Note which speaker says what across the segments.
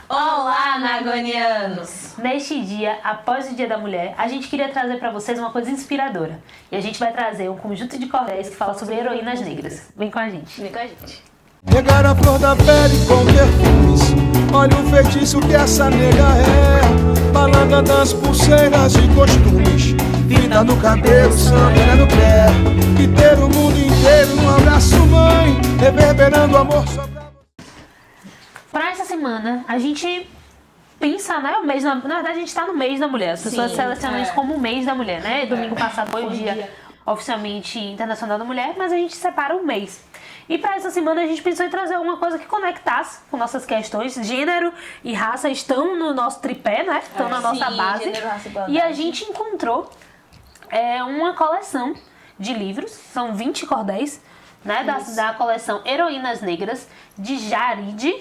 Speaker 1: Olá, Nagonianos!
Speaker 2: Neste dia, após o Dia da Mulher, a gente queria trazer para vocês uma coisa inspiradora. E a gente vai trazer um conjunto de cordéis que fala sobre heroínas negras. Vem com a gente.
Speaker 1: Vem com a gente.
Speaker 3: Pegar a flor da pele com perfumes. Olha o feitiço que essa nega é. Balada das pulseiras e costumes. Vida no cabelo, samba no pé. E ter o mundo inteiro num abraço, mãe. Reverberando amor sobre a...
Speaker 2: Para essa semana, a gente pensa, né? Na verdade, a gente está no mês da mulher. As pessoas selecionam isso como o mês da mulher, né? Domingo passado foi o dia oficialmente internacional da mulher, mas a gente separa o mês. E para essa semana a gente pensou em trazer alguma coisa que conectasse com nossas questões. Gênero e raça estão no nosso tripé, né? Estão na nossa base.
Speaker 1: Gênero, raça,
Speaker 2: e a gente encontrou uma coleção de livros, são 20 cordéis, né? Da coleção Heroínas Negras, de Jarid.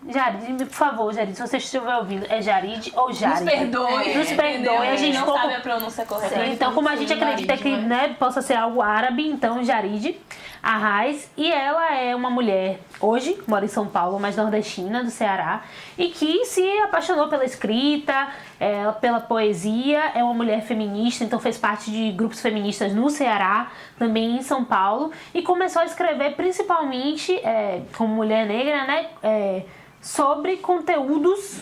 Speaker 2: Jarid, por favor, Jarid, se você estiver ouvindo, é Jarid ou Jarid?
Speaker 1: Nos perdoe.
Speaker 2: Nos perdoe, a gente
Speaker 1: não sabe a pronúncia correta.
Speaker 2: Então, como a gente acredita que possa ser algo árabe, então Jarid Arraes, e ela é uma mulher, hoje, mora em São Paulo, mas nordestina, do Ceará, e que se apaixonou pela escrita, pela poesia, é uma mulher feminista, então fez parte de grupos feministas no Ceará, também em São Paulo, e começou a escrever principalmente, como mulher negra, né, sobre conteúdos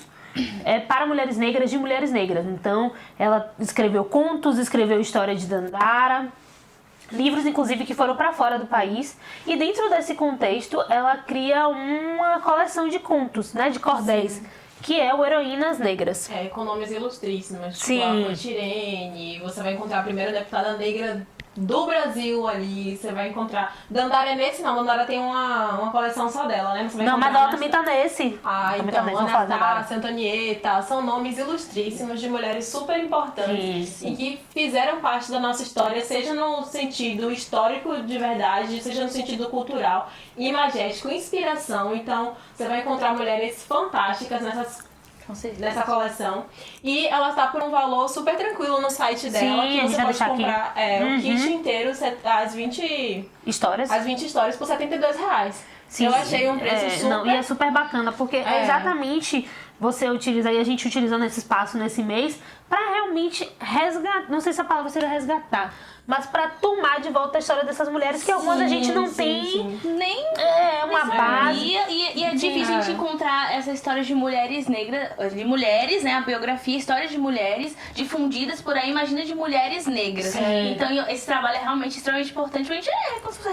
Speaker 2: para mulheres negras, de mulheres negras. Então, ela escreveu contos, escreveu história de Dandara, livros, inclusive, que foram para fora do país. E dentro desse contexto, ela cria uma coleção de contos, né, de cordéis. Sim. Que é o Heroínas Negras.
Speaker 4: Com nomes ilustríssimos.
Speaker 2: Sim.
Speaker 4: Tipo a Tirene, você vai encontrar a primeira deputada negra do Brasil ali, você vai encontrar... Dandara é nesse não, Dandara tem uma coleção só dela, né? Você vai
Speaker 2: mas ela também tá nesse.
Speaker 4: Então, Anastácia, Antonieta, são nomes ilustríssimos de mulheres super importantes.
Speaker 2: Sim.
Speaker 4: E que fizeram parte da nossa história, seja no sentido histórico de verdade, seja no sentido cultural, imagético, inspiração. Então, você vai encontrar mulheres fantásticas nessa coleção. E ela está por um valor super tranquilo no site dela.
Speaker 2: Sim,
Speaker 4: que você pode comprar
Speaker 2: o
Speaker 4: kit inteiro, as 20
Speaker 2: histórias.
Speaker 4: As 20 histórias por R$72.
Speaker 2: Sim,
Speaker 4: eu achei um preço super...
Speaker 2: Não, e é super bacana, porque é exatamente você utiliza, e a gente utilizando esse espaço nesse mês, para realmente resgatar, não sei se a palavra seria resgatar, mas para tomar de volta a história dessas mulheres, que algumas a gente não tem
Speaker 1: nem
Speaker 2: uma base.
Speaker 1: E é difícil a gente encontrar essa história de mulheres negras, de mulheres, né, a biografia, histórias de mulheres difundidas por aí, imagina de mulheres negras.
Speaker 2: Sim.
Speaker 1: Então esse trabalho é realmente extremamente importante pra gente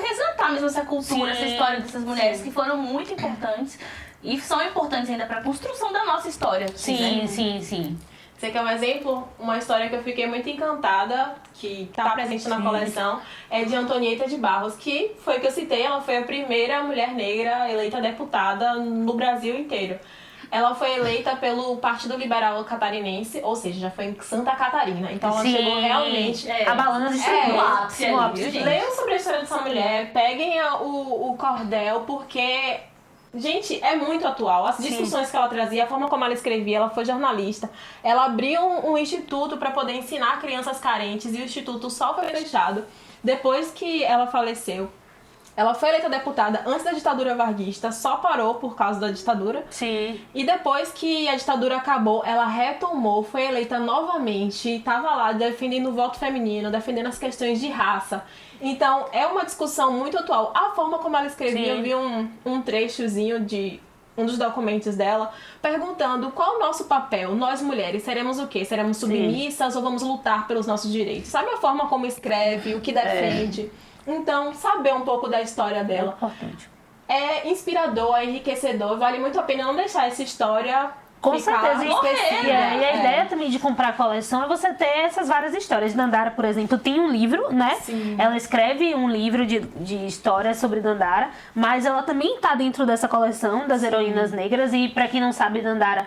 Speaker 1: resgatar mesmo essa cultura, essa história dessas mulheres que foram muito importantes e são importantes ainda para a construção da nossa história.
Speaker 2: Sim.
Speaker 4: Você quer um exemplo? Uma história que eu fiquei muito encantada, que está presente na coleção, é de Antonieta de Barros, que foi que eu citei, ela foi a primeira mulher negra eleita deputada no Brasil inteiro. Ela foi eleita pelo Partido Liberal Catarinense, ou seja, já foi em Santa Catarina. Então ela chegou realmente...
Speaker 2: abalando no ápice.
Speaker 4: Leiam sobre a história dessa mulher, peguem o cordel, porque... Gente, é muito atual. As discussões que ela trazia, a forma como ela escrevia, ela foi jornalista. Ela abriu um instituto para poder ensinar crianças carentes e o instituto só foi fechado depois que ela faleceu. Ela foi eleita deputada antes da ditadura varguista, só parou por causa da ditadura.
Speaker 2: Sim.
Speaker 4: E depois que a ditadura acabou, ela retomou, foi eleita novamente, estava lá defendendo o voto feminino, defendendo as questões de raça. Então, é uma discussão muito atual. A forma como ela escrevia, eu vi um trechozinho de um dos documentos dela, perguntando qual o nosso papel. Nós, mulheres, seremos o quê? Seremos submissas ou vamos lutar pelos nossos direitos? Sabe a forma como escreve, o que defende? Então, saber um pouco da história dela é inspirador, é enriquecedor. Vale muito a pena não deixar essa história...
Speaker 2: Com certeza, e a ideia também de comprar a coleção é você ter essas várias histórias. Dandara, por exemplo, tem um livro, né?
Speaker 4: Sim.
Speaker 2: Ela escreve um livro de histórias sobre Dandara, mas ela também está dentro dessa coleção das Heroínas Negras. E para quem não sabe, Dandara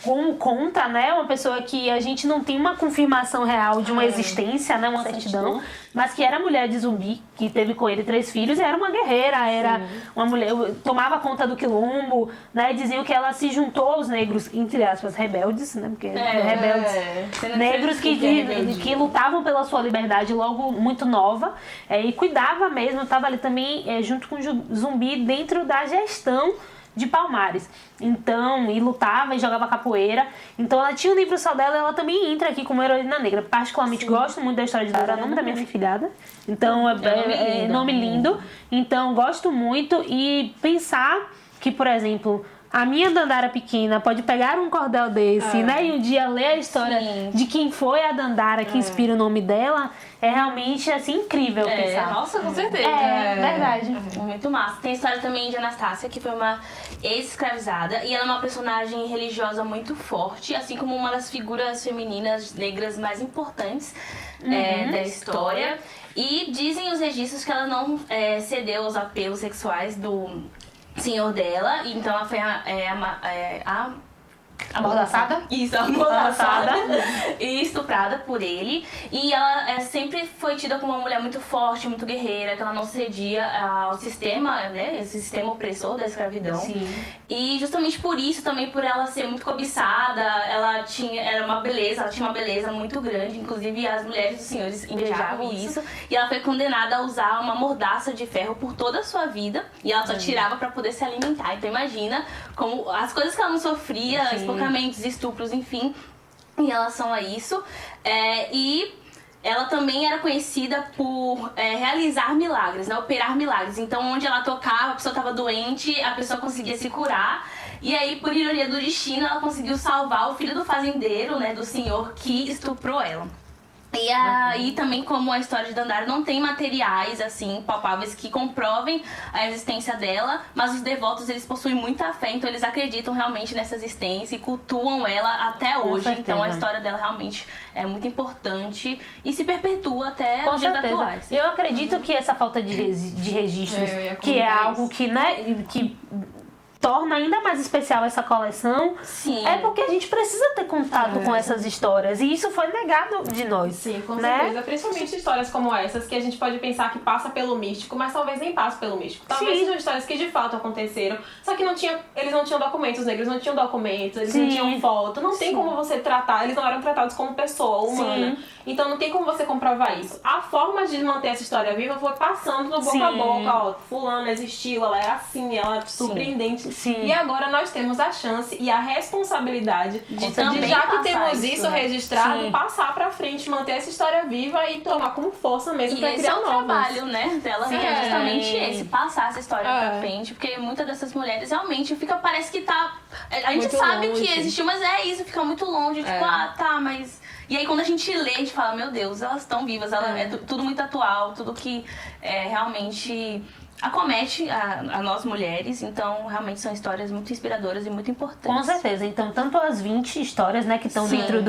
Speaker 2: como conta, né? Uma pessoa que a gente não tem uma confirmação real de uma existência, né? Uma certidão, mas que era mulher de Zumbi, que teve com ele 3 filhos, e era uma guerreira, era uma mulher, tomava conta do quilombo, né? Diziam que ela se juntou aos negros, entre aspas, rebeldes, né? Porque rebeldes, negros que lutavam pela sua liberdade logo muito nova, e cuidava mesmo, estava ali também junto com Zumbi dentro da gestão de Palmares. Então, e lutava e jogava capoeira. Então ela tinha um livro só dela, ela também entra aqui como heroína negra. Particularmente gosto muito da história de Dandara, é o nome da minha filhada. Então é nome lindo. Então gosto muito e pensar que, por exemplo, a minha Dandara pequena pode pegar um cordel desse, né? E um dia ler a história de quem foi a Dandara que inspira o nome dela, é realmente, assim, incrível pensar.
Speaker 1: Nossa, com certeza.
Speaker 2: Verdade.
Speaker 1: Muito massa. Tem a história também de Anastácia, que foi uma ex-escravizada, e ela é uma personagem religiosa muito forte, assim como uma das figuras femininas negras mais importantes da história. E dizem os registros que ela não cedeu aos apelos sexuais do senhor dela, então ela foi
Speaker 2: Amordaçada?
Speaker 1: Isso, amordaçada e estuprada por ele. E ela sempre foi tida como uma mulher muito forte, muito guerreira, que ela não cedia ao sistema, né? Esse sistema opressor da escravidão.
Speaker 2: Sim.
Speaker 1: E justamente por isso, também por ela ser muito cobiçada, ela tinha uma beleza muito grande. Inclusive as mulheres dos senhores invejavam isso. E ela foi condenada a usar uma mordaça de ferro por toda a sua vida. E ela só tirava pra poder se alimentar. Então imagina como as coisas que ela não sofria, espancamentos, estupros, enfim, em relação a isso. E ela também era conhecida por realizar milagres, né? Operar milagres. Então, onde ela tocava, a pessoa estava doente, a pessoa conseguia se curar. E aí, por ironia do destino, ela conseguiu salvar o filho do fazendeiro, né? Do senhor que estuprou ela. E aí também, como a história de Dandara não tem materiais assim palpáveis que comprovem a existência dela, mas os devotos eles possuem muita fé, então eles acreditam realmente nessa existência e cultuam ela até hoje. Então a história dela realmente é muito importante e se perpetua até os dias atuais.
Speaker 2: Eu acredito que essa falta de registros, que é algo que, né, que torna ainda mais especial essa coleção, é porque a gente precisa ter contato com essas histórias. E isso foi negado de nós.
Speaker 4: Sim, com
Speaker 2: né?
Speaker 4: certeza. Principalmente histórias como essas, que a gente pode pensar que passa pelo místico, mas talvez nem passe pelo místico. Talvez sejam histórias que de fato aconteceram, só que eles não tinham documentos, os negros não tinham documentos, eles não tinham foto. Não tem como você tratar, eles não eram tratados como pessoa humana. Então não tem como você comprovar isso. A forma de manter essa história viva foi passando no boca a boca, ó, fulano existiu, ela era assim, ela é surpreendente. E agora nós temos a chance e a responsabilidade de já que temos isso registrado, passar pra frente, manter essa história viva e tomar como força mesmo pra criar novas.
Speaker 1: Esse é o trabalho, né, dela, é justamente esse, passar essa história pra frente, porque muitas dessas mulheres realmente parece que tá... A gente muito sabe longe. Que existiu, mas é isso, fica muito longe, tipo, mas... E aí quando a gente lê, a gente fala, meu Deus, elas estão vivas, é tudo muito atual, tudo que realmente acomete a nós mulheres, então realmente são histórias muito inspiradoras e muito importantes.
Speaker 2: Com certeza, então tanto as 20 histórias, né, que estão dentro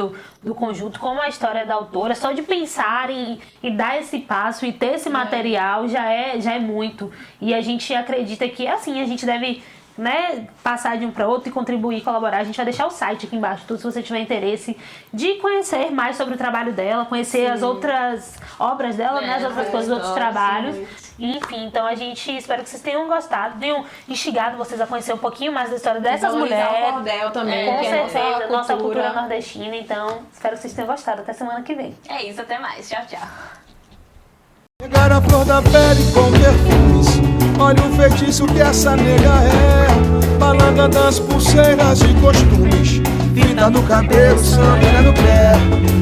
Speaker 2: do conjunto, como a história da autora, só de pensar em dar esse passo e ter esse material já é muito. E a gente acredita que assim, a gente deve, né, passar de um para outro e contribuir, colaborar. A gente vai deixar o site aqui embaixo, tudo, se você tiver interesse de conhecer mais sobre o trabalho dela, conhecer as outras obras dela, né, as outras coisas, os outros trabalhos. Enfim, então a gente espero que vocês tenham gostado, tenham instigado vocês a conhecer um pouquinho mais da história dessas mulheres.
Speaker 4: O cordel também,
Speaker 2: com certeza, nossa cultura nordestina. Então, espero que vocês tenham gostado. Até semana que vem.
Speaker 1: É isso, até mais. Tchau, tchau.
Speaker 3: Pegar a flor da pele com perfumes, olha o feitiço que essa nega é. Balanga das pulseiras e costumes, vida no cabelo, samba no pé.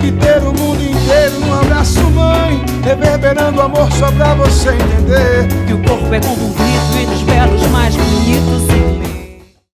Speaker 3: E ter o mundo inteiro no abraço, mãe, reverberando amor só pra você entender
Speaker 5: que o corpo é como um grito e dos belos mais bonitos.